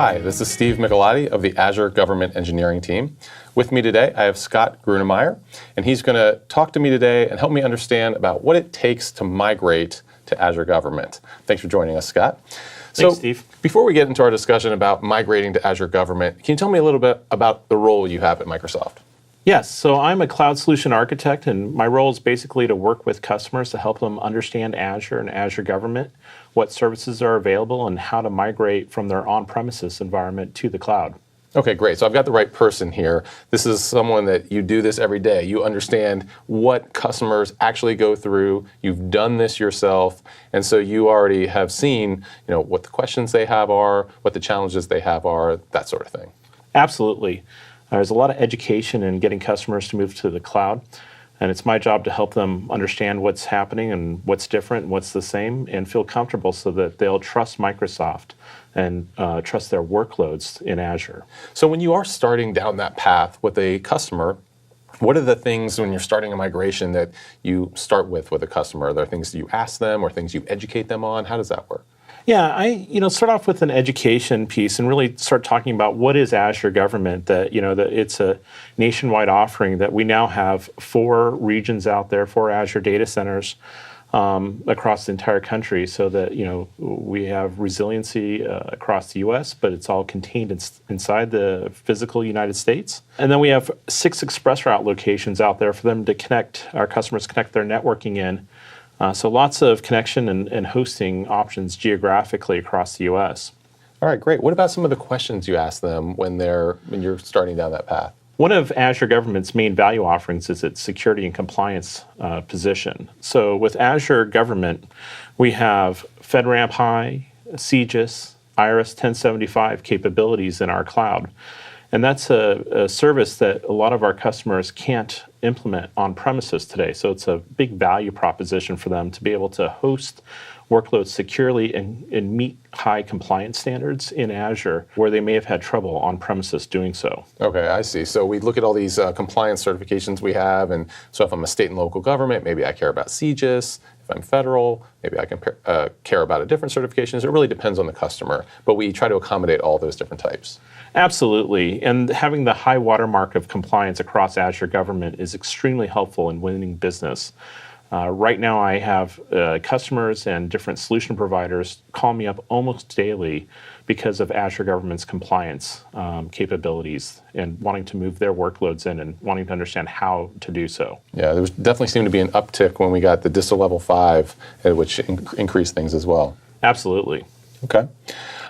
Hi, this is Steve Michelotti of the Azure Government Engineering team. With me today, I have Scott Gruenemeier, and he's going to talk to me today and help me understand about what it takes to migrate to Azure Government. Thanks for joining us, Scott. Thanks, Steve. Before we get into our discussion about migrating to Azure Government, can you tell me a little bit about the role you have at Microsoft? Yes, so I'm a cloud solution architect, and my role is basically to work with customers to help them understand Azure and Azure Government, what services are available, and how to migrate from their on-premises environment to the cloud. Okay, great. So I've got the right person here. This is someone that you do this every day. You understand what customers actually go through. You've done this yourself, and so you already have seen, what the questions they have are, what the challenges they have are, that sort of thing. Absolutely. There's a lot of education in getting customers to move to the cloud, and it's my job to help them understand what's happening and what's different and what's the same, and feel comfortable so that they'll trust Microsoft and trust their workloads in Azure. So when you are starting down that path with a customer, what are the things when you're starting a migration that you start with a customer? Are there things that you ask them or things you educate them on? How does that work? Yeah, I start off with an education piece and really start talking about what is Azure Government, that it's a nationwide offering, that we now have 4 regions out there, 4 Azure data centers across the entire country, so that we have resiliency across the US, but it's all contained inside the physical United States. And then we have 6 express route locations out there for them to our customers connect their networking in. So lots of connection and hosting options geographically across the US. All right, great. What about some of the questions you ask them when you're starting down that path? One of Azure Government's main value offerings is its security and compliance position. So with Azure Government, we have FedRAMP High, CGIS, IRS 1075 capabilities in our cloud. And that's a service that a lot of our customers can't implement on premises today. So it's a big value proposition for them to be able to host workloads securely and meet high compliance standards in Azure, where they may have had trouble on premises doing so. Okay, I see. So we look at all these compliance certifications we have, and so if I'm a state and local government, maybe I care about CGIS. If I'm federal, maybe I can care about a different certifications. It really depends on the customer, but we try to accommodate all those different types. Absolutely, and having the high watermark of compliance across Azure Government is extremely helpful in winning business. Right now I have customers and different solution providers call me up almost daily because of Azure Government's compliance capabilities and wanting to move their workloads in and wanting to understand how to do so. Yeah, there definitely seemed to be an uptick when we got the DISA Level 5, which increased things as well. Absolutely. Okay.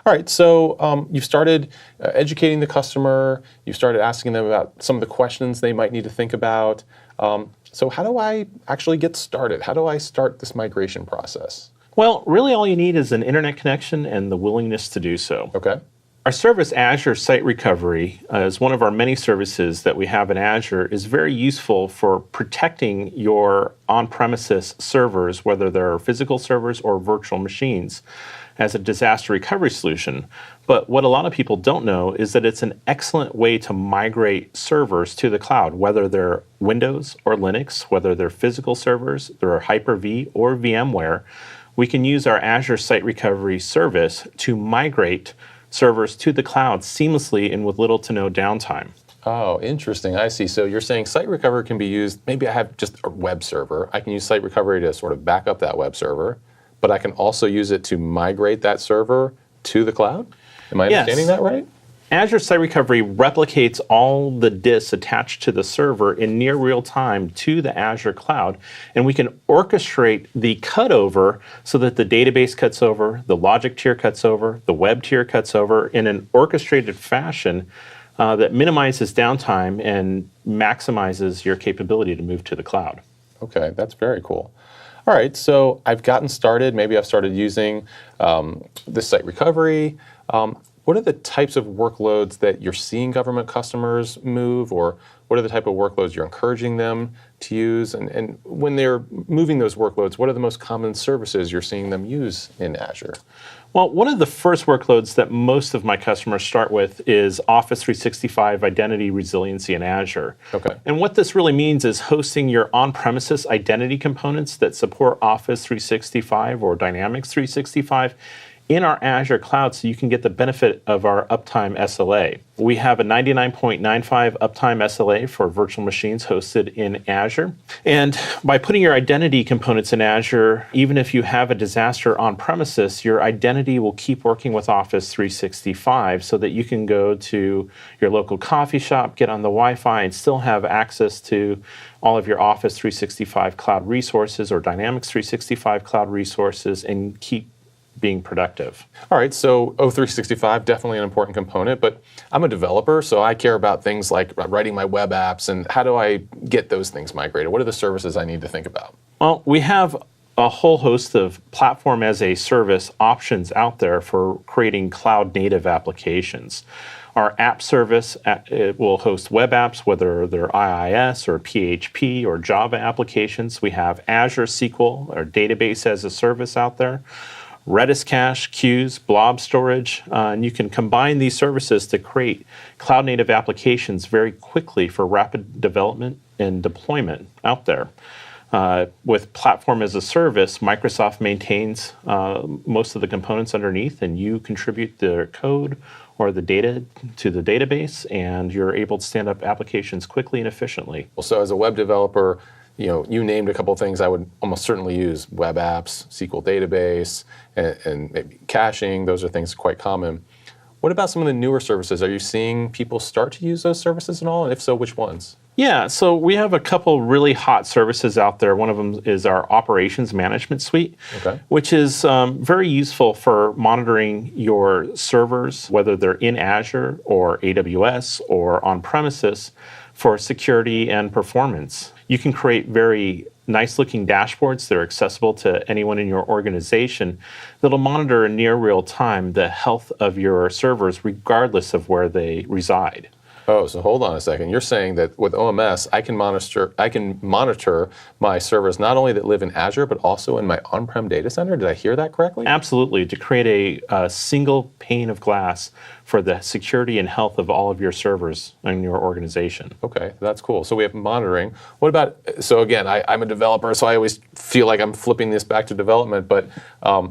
All right, so you've started educating the customer, you've started asking them about some of the questions they might need to think about. So how do I actually get started? How do I start this migration process? Well, really all you need is an internet connection and the willingness to do so. Okay. Our service, Azure Site Recovery, is one of our many services that we have in Azure, is very useful for protecting your on-premises servers, whether they're physical servers or virtual machines, as a disaster recovery solution. But what a lot of people don't know is that it's an excellent way to migrate servers to the cloud, whether they're Windows or Linux, whether they're physical servers, they're Hyper-V or VMware. We can use our Azure Site Recovery service to migrate servers to the cloud seamlessly and with little to no downtime. Oh, interesting. I see. So you're saying Site Recovery can be used, maybe I have just a web server. I can use Site Recovery to sort of back up that web server, but I can also use it to migrate that server to the cloud? Am I understanding that right? Azure Site Recovery replicates all the disks attached to the server in near real time to the Azure cloud, and we can orchestrate the cutover so that the database cuts over, the logic tier cuts over, the web tier cuts over in an orchestrated fashion that minimizes downtime and maximizes your capability to move to the cloud. Okay, that's very cool. All right, so I've gotten started. Maybe I've started using this Site Recovery. What are the types of workloads that you're seeing government customers move, or what are the type of workloads you're encouraging them to use? And when they're moving those workloads, what are the most common services you're seeing them use in Azure? Well, one of the first workloads that most of my customers start with is Office 365 Identity Resiliency in Azure. Okay. And what this really means is hosting your on-premises identity components that support Office 365 or Dynamics 365 in our Azure cloud so you can get the benefit of our uptime SLA. We have a 99.95 uptime SLA for virtual machines hosted in Azure. And by putting your identity components in Azure, even if you have a disaster on premises, your identity will keep working with Office 365 so that you can go to your local coffee shop, get on the Wi-Fi, and still have access to all of your Office 365 cloud resources or Dynamics 365 cloud resources and keep being productive. All right, so O365, definitely an important component, but I'm a developer, so I care about things like writing my web apps, and how do I get those things migrated? What are the services I need to think about? Well, we have a whole host of platform as a service options out there for creating cloud native applications. Our app service it will host web apps, whether they're IIS or PHP or Java applications. We have Azure SQL, our database as a service out there. Redis cache, queues, blob storage, and you can combine these services to create cloud-native applications very quickly for rapid development and deployment out there. With Platform as a Service, Microsoft maintains most of the components underneath, and you contribute the code or the data to the database, and you're able to stand up applications quickly and efficiently. Well, so as a web developer, you named a couple of things I would almost certainly use: web apps, SQL database, and maybe caching. Those are things quite common. What about some of the newer services? Are you seeing people start to use those services at all? And if so, which ones? Yeah, so we have a couple really hot services out there. One of them is our Operations Management Suite, which is very useful for monitoring your servers, whether they're in Azure or AWS or on premises, for security and performance. You can create very nice looking dashboards that are accessible to anyone in your organization that'll monitor in near real time the health of your servers regardless of where they reside. Oh, so hold on a second. You're saying that with OMS, I can monitor my servers not only that live in Azure, but also in my on-prem data center? Did I hear that correctly? Absolutely, to create a single pane of glass for the security and health of all of your servers in your organization. Okay, that's cool. So we have monitoring. What about, so again, I'm a developer, so I always feel like I'm flipping this back to development, but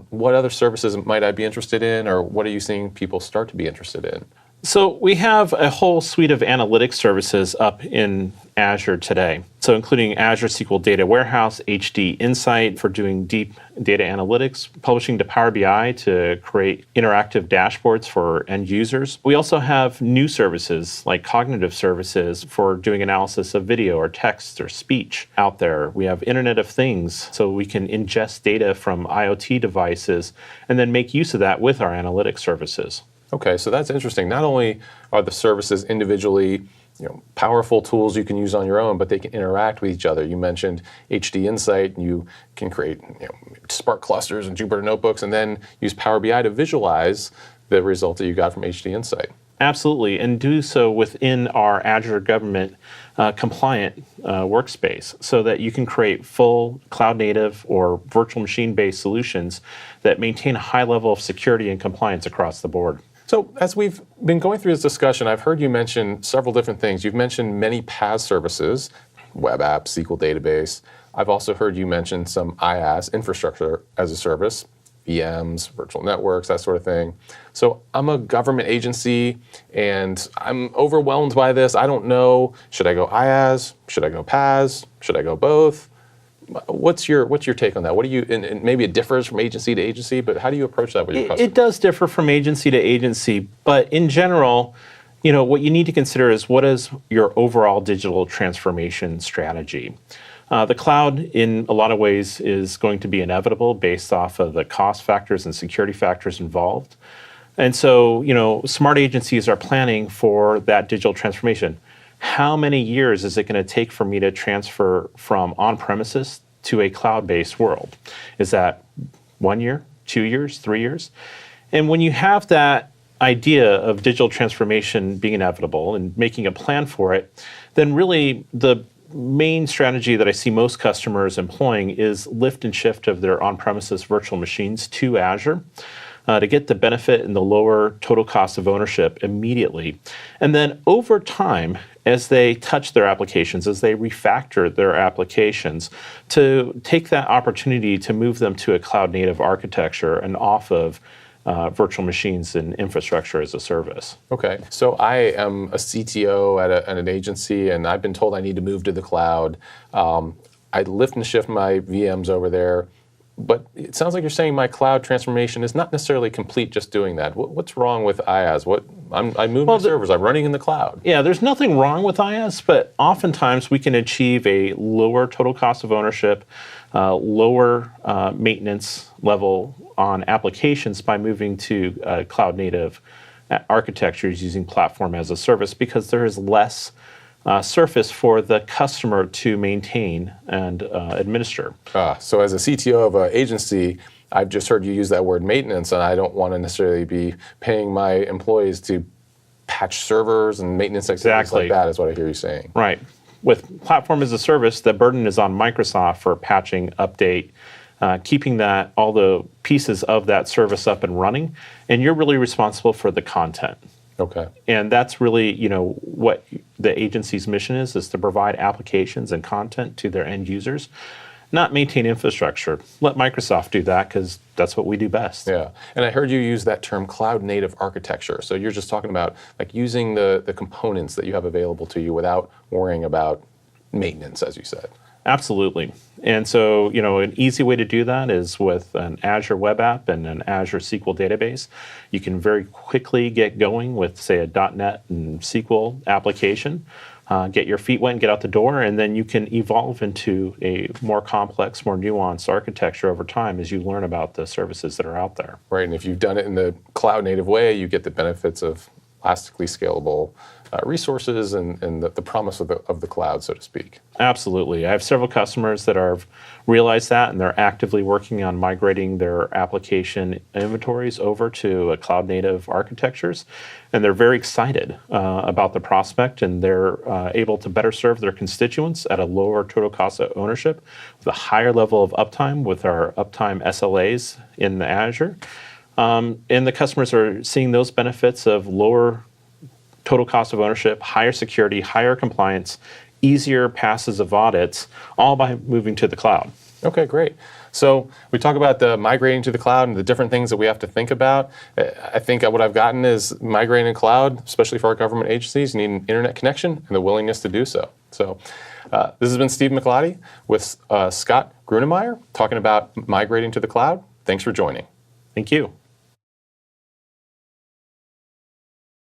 what other services might I be interested in, or what are you seeing people start to be interested in? So we have a whole suite of analytics services up in Azure today. So including Azure SQL Data Warehouse, HD Insight for doing deep data analytics, publishing to Power BI to create interactive dashboards for end users. We also have new services like cognitive services for doing analysis of video or text or speech out there. We have Internet of Things, so we can ingest data from IoT devices and then make use of that with our analytics services. Okay, so that's interesting. Not only are the services individually, powerful tools you can use on your own, but they can interact with each other. You mentioned HD Insight. You can create Spark clusters and Jupyter notebooks, and then use Power BI to visualize the result that you got from HD Insight. Absolutely, and do so within our Azure Government compliant workspace so that you can create full cloud-native or virtual machine-based solutions that maintain a high level of security and compliance across the board. So as we've been going through this discussion, I've heard you mention several different things. You've mentioned many PaaS services, web apps, SQL database. I've also heard you mention some IaaS, infrastructure as a service, VMs, virtual networks, that sort of thing. So I'm a government agency, and I'm overwhelmed by this. I don't know, should I go IaaS? Should I go PaaS? Should I go both? What's your take on that? What do you, and maybe it differs from agency to agency, but how do you approach that with your customers? It does differ from agency to agency, but in general, what you need to consider is what is your overall digital transformation strategy. The cloud, in a lot of ways, is going to be inevitable based off of the cost factors and security factors involved. And so, smart agencies are planning for that digital transformation. How many years is it going to take for me to transfer from on-premises to a cloud-based world? Is that 1 year, 2 years, 3 years? And when you have that idea of digital transformation being inevitable and making a plan for it, then really the main strategy that I see most customers employing is lift and shift of their on-premises virtual machines to Azure to get the benefit and the lower total cost of ownership immediately. And then over time, as they touch their applications, as they refactor their applications, to take that opportunity to move them to a cloud-native architecture and off of virtual machines and infrastructure as a service. Okay, so I am a CTO at an agency, and I've been told I need to move to the cloud. I lift and shift my VMs over there, but it sounds like you're saying my cloud transformation is not necessarily complete just doing that. What's wrong with IaaS? I moved my servers, I'm running in the cloud. Yeah, there's nothing wrong with IaaS, but oftentimes we can achieve a lower total cost of ownership, lower maintenance level on applications by moving to cloud native architectures using platform as a service, because there is less surface for the customer to maintain and administer. So as a CTO of an agency, I've just heard you use that word maintenance, and I don't want to necessarily be paying my employees to patch servers and maintenance activities like that, is what I hear you saying. Right. With platform as a service, the burden is on Microsoft for patching, update, keeping all the pieces of that service up and running, and you're really responsible for the content. Okay. And that's really, what the agency's mission is to provide applications and content to their end users, not maintain infrastructure. Let Microsoft do that, because that's what we do best. Yeah, and I heard you use that term cloud native architecture. So you're just talking about like using the components that you have available to you without worrying about maintenance, as you said. Absolutely. And so, an easy way to do that is with an Azure web app and an Azure SQL database. You can very quickly get going with, say, a .NET and SQL application, get your feet wet and get out the door, and then you can evolve into a more complex, more nuanced architecture over time as you learn about the services that are out there. Right, and if you've done it in the cloud native way, you get the benefits of elastically scalable resources and the promise of the cloud, so to speak. Absolutely. I have several customers that have realized that, and they're actively working on migrating their application inventories over to cloud native architectures. And they're very excited about the prospect, and they're able to better serve their constituents at a lower total cost of ownership with a higher level of uptime with our uptime SLAs in the Azure. And the customers are seeing those benefits of lower total cost of ownership, higher security, higher compliance, easier passes of audits, all by moving to the cloud. Okay, great. So we talk about the migrating to the cloud and the different things that we have to think about. I think what I've gotten is migrating to cloud, especially for our government agencies, you need an internet connection and the willingness to do so. So this has been Steve Michelotti with Scott Gruenemeier talking about migrating to the cloud. Thanks for joining. Thank you.